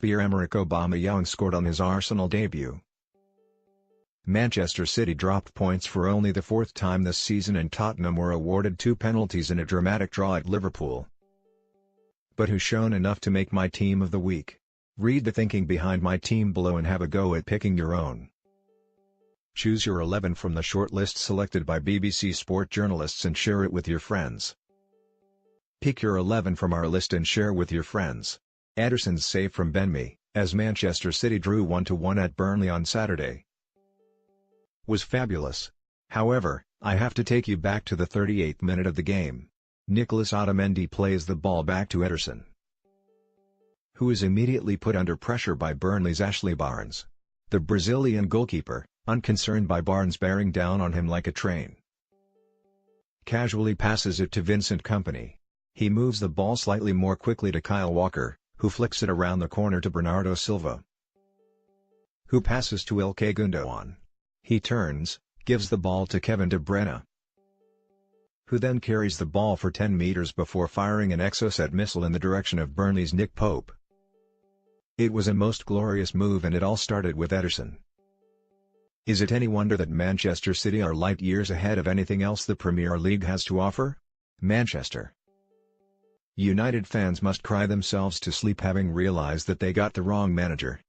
Pierre-Emerick Aubameyang scored on his Arsenal debut. Manchester City dropped points for only the fourth time this season, and Tottenham were awarded 2 penalties in a dramatic draw at Liverpool. But who's shown enough to make my team of the week? Read the thinking behind my team below and have a go at picking your own. Choose your 11 from the shortlist selected by BBC Sport journalists and share it with your friends. Pick your 11 from our list and share with your friends. Ederson's save from Benmi, as Manchester City drew 1-1 at Burnley on Saturday, was fabulous. However, I have to take you back to the 38th minute of the game. Nicolas Otamendi plays the ball back to Ederson, who is immediately put under pressure by Burnley's Ashley Barnes. The Brazilian goalkeeper, unconcerned by Barnes bearing down on him like a train, casually passes it to Vincent Kompany. He moves the ball slightly more quickly to Kyle Walker, who flicks it around the corner to Bernardo Silva, who passes to Ilkay Gundogan. He turns, gives the ball to Kevin De Bruyne, who then carries the ball for 10 meters before firing an Exocet missile in the direction of Burnley's Nick Pope. It was a most glorious move, and it all started with Ederson. Is it any wonder that Manchester City are light years ahead of anything else the Premier League has to offer? Manchester United fans must cry themselves to sleep, having realized that they got the wrong manager.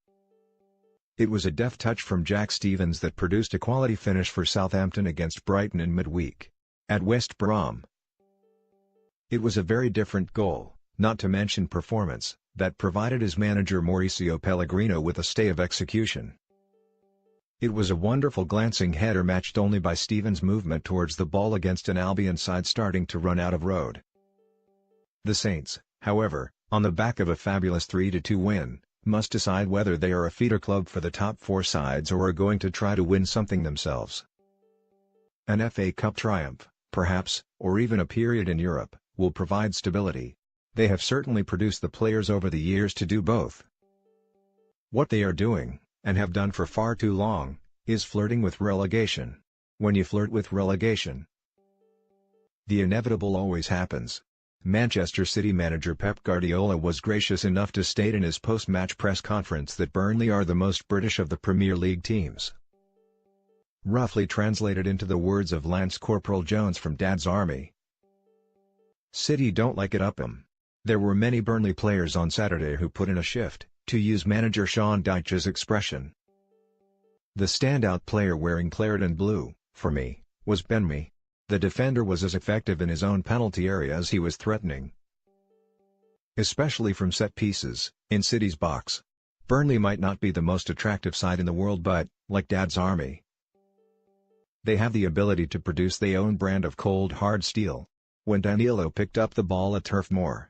It was a deft touch from Jack Stevens that produced a quality finish for Southampton against Brighton in midweek. At West Brom, it was a very different goal, not to mention performance, that provided his manager Mauricio Pellegrino with a stay of execution. It was a wonderful glancing header matched only by Stevens' movement towards the ball against an Albion side starting to run out of road. The Saints, however, on the back of a fabulous 3-2 win, must decide whether they are a feeder club for the top 4 sides or are going to try to win something themselves. An FA Cup triumph, perhaps, or even a period in Europe, will provide stability. They have certainly produced the players over the years to do both. What they are doing, and have done for far too long, is flirting with relegation. When you flirt with relegation, the inevitable always happens. Manchester City manager Pep Guardiola was gracious enough to state in his post-match press conference that Burnley are the most British of the Premier League teams. Roughly translated into the words of Lance Corporal Jones from Dad's Army, City don't like it up 'em. There were many Burnley players on Saturday who put in a shift, to use manager Sean Dyche's expression. The standout player wearing claret and blue, for me, was Benmi. The defender was as effective in his own penalty area as he was threatening, especially from set pieces, in City's box. Burnley might not be the most attractive side in the world, but, like Dad's Army, they have the ability to produce their own brand of cold hard steel. When Danilo picked up the ball at Turf Moor,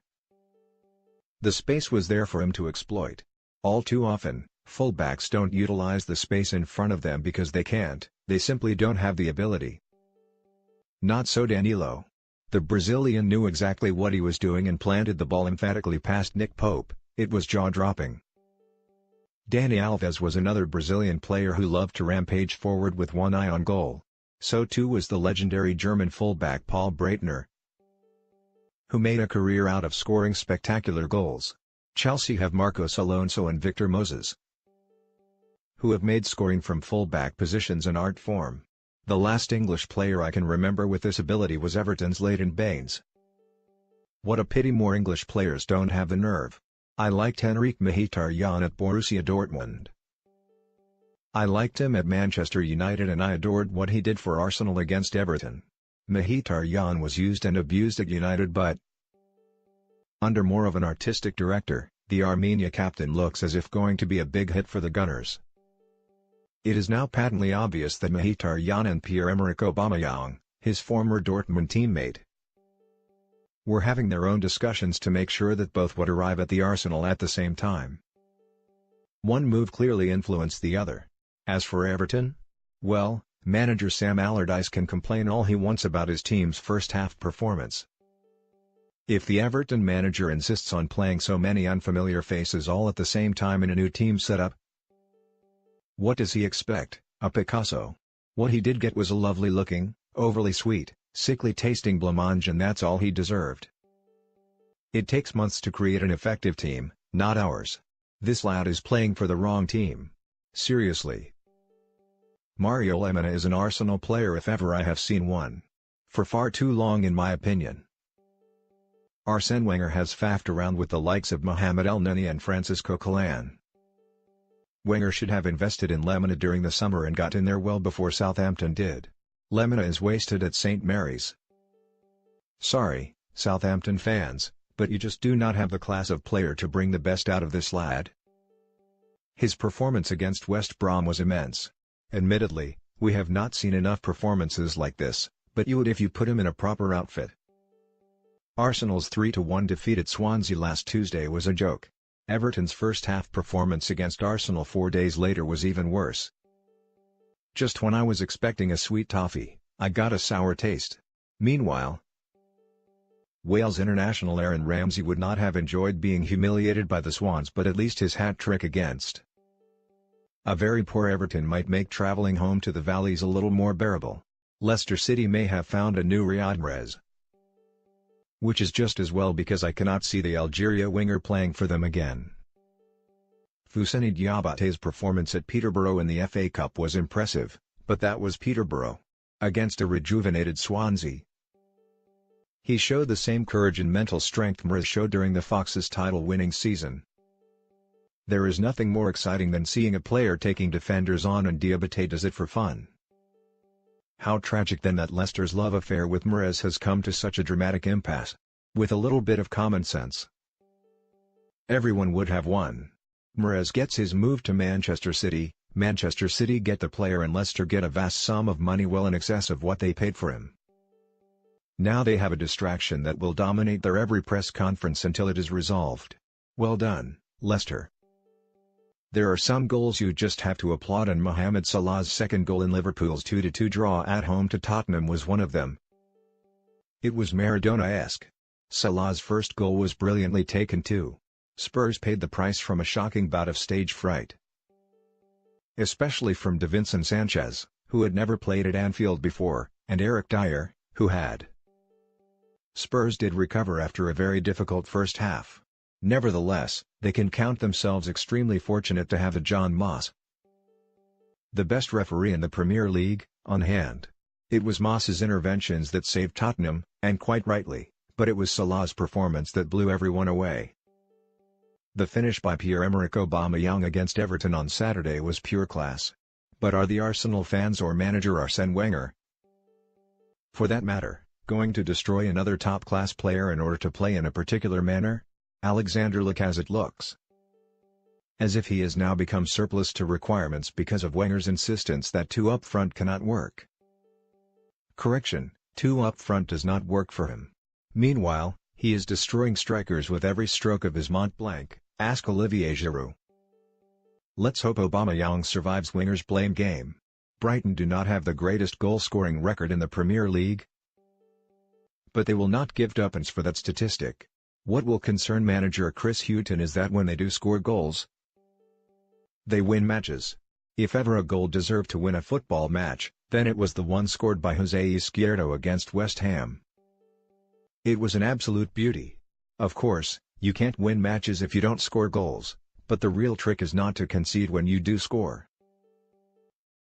the space was there for him to exploit. All too often, fullbacks don't utilize the space in front of them because they can't, they simply don't have the ability. Not so Danilo. The Brazilian knew exactly what he was doing and planted the ball emphatically past Nick Pope. It was jaw-dropping. Dani Alves was another Brazilian player who loved to rampage forward with one eye on goal. So too was the legendary German fullback Paul Breitner, who made a career out of scoring spectacular goals. Chelsea have Marcos Alonso and Victor Moses, who have made scoring from fullback positions an art form. The last English player I can remember with this ability was Everton's Leighton Baines. What a pity more English players don't have the nerve. I liked Henrikh Mkhitaryan at Borussia Dortmund. I liked him at Manchester United, and I adored what he did for Arsenal against Everton. Mkhitaryan was used and abused at United, but under more of an artistic director, the Armenia captain looks as if going to be a big hit for the Gunners. It is now patently obvious that Mkhitaryan and Pierre-Emerick Aubameyang, his former Dortmund teammate, were having their own discussions to make sure that both would arrive at the Arsenal at the same time. One move clearly influenced the other. As for Everton, well, manager Sam Allardyce can complain all he wants about his team's first-half performance. If the Everton manager insists on playing so many unfamiliar faces all at the same time in a new team setup, what does he expect? A Picasso? What he did get was a lovely-looking, overly sweet, sickly-tasting blancmange, and that's all he deserved. It takes months to create an effective team, not hours. This lad is playing for the wrong team. Seriously. Mario Lemina is an Arsenal player if ever I have seen one. For far too long in my opinion. Arsene Wenger has faffed around with the likes of Mohamed El Neni and Francisco Callan. Wenger should have invested in Lemina during the summer and got in there well before Southampton did. Lemina is wasted at St. Mary's. Sorry, Southampton fans, but you just do not have the class of player to bring the best out of this lad. His performance against West Brom was immense. Admittedly, we have not seen enough performances like this, but you would if you put him in a proper outfit. Arsenal's 3-1 defeat at Swansea last Tuesday was a joke. Everton's first-half performance against Arsenal 4 days later was even worse. Just when I was expecting a sweet toffee, I got a sour taste. Meanwhile, Wales international Aaron Ramsey would not have enjoyed being humiliated by the Swans, but at least his hat-trick against a very poor Everton might make travelling home to the Valleys a little more bearable. Leicester City may have found a new Riyad Mahrez, which is just as well because I cannot see the Algeria winger playing for them again. Fousseni Diabate's performance at Peterborough in the FA Cup was impressive, but that was Peterborough. Against a rejuvenated Swansea, he showed the same courage and mental strength Mahrez showed during the Foxes' title-winning season. There is nothing more exciting than seeing a player taking defenders on, and Diabate does it for fun. How tragic then that Leicester's love affair with Mahrez has come to such a dramatic impasse. With a little bit of common sense, everyone would have won. Mahrez gets his move to Manchester City get the player, and Leicester get a vast sum of money well in excess of what they paid for him. Now they have a distraction that will dominate their every press conference until it is resolved. Well done, Leicester. There are some goals you just have to applaud, and Mohamed Salah's second goal in Liverpool's 2-2 draw at home to Tottenham was one of them. It was Maradona-esque. Salah's first goal was brilliantly taken too. Spurs paid the price from a shocking bout of stage fright, especially from Davinson Sanchez, who had never played at Anfield before, and Eric Dyer, who had. Spurs did recover after a very difficult first half. Nevertheless, they can count themselves extremely fortunate to have John Moss, the best referee in the Premier League, on hand. It was Moss's interventions that saved Tottenham, and quite rightly, but it was Salah's performance that blew everyone away. The finish by Pierre-Emerick Aubameyang against Everton on Saturday was pure class. But are the Arsenal fans or manager Arsene Wenger, for that matter, going to destroy another top-class player in order to play in a particular manner? Alexander Lacazette looks as if he has now become surplus to requirements because of Wenger's insistence that 2 up front cannot work. Correction, 2 up front does not work for him. Meanwhile, he is destroying strikers with every stroke of his Mont Blanc, ask Olivier Giroud. Let's hope Aubameyang survives Wenger's blame game. Brighton do not have the greatest goal-scoring record in the Premier League, but they will not give tuppence for that statistic. What will concern manager Chris Hughton is that when they do score goals, they win matches. If ever a goal deserved to win a football match, then it was the one scored by José Izquierdo against West Ham. It was an absolute beauty. Of course, you can't win matches if you don't score goals, but the real trick is not to concede when you do score.